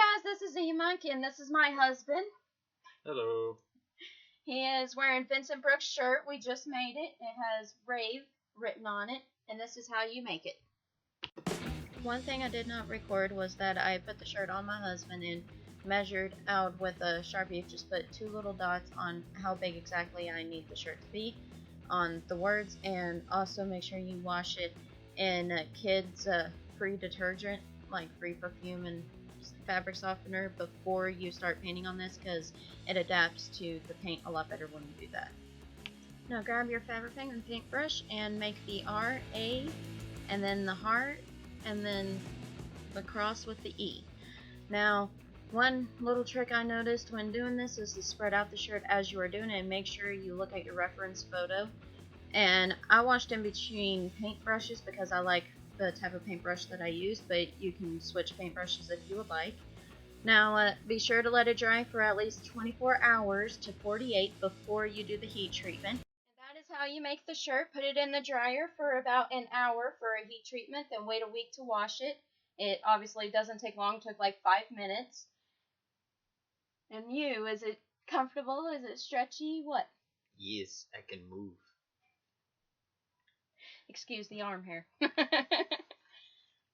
guys, this is E-Monk, and this is my husband. Hello. He is wearing Vincent Brooks' shirt. We just made it. It has RAVE written on it, and this is how you make it. One thing I did not record was that I put the shirt on my husband and measured out with a Sharpie. Just put 2 little dots on how big exactly I need the shirt to be on the words, and also make sure you wash it in kids' free detergent, like free perfume and fabric softener, before you start painting on this, because it adapts to the paint a lot better when you do that. Now grab your fabric pen and paintbrush and make the R, A, and then the heart, and then the cross with the E. Now, one little trick I noticed when doing this is to spread out the shirt as you are doing it, and make sure you look at your reference photo. And I washed in between paintbrushes because I like the type of paintbrush that I use, but you can switch paintbrushes if you would like. Now, be sure to let it dry for at least 24 hours to 48 before you do the heat treatment. And that is how you make the shirt. Put it in the dryer for about an hour for a heat treatment, then wait a week to wash it. It obviously doesn't take long, it took like 5 minutes. And you, is it comfortable? Is it stretchy? What? Yes, I can move. Excuse the arm hair.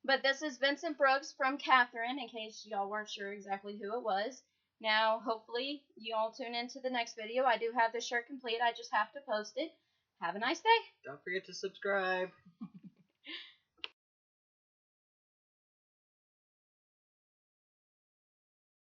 But this is Vincent Brooks from Catherine, in case y'all weren't sure exactly who it was. Now, hopefully, you all tune into the next video. I do have the shirt complete. I just have to post it. Have a nice day. Don't forget to subscribe.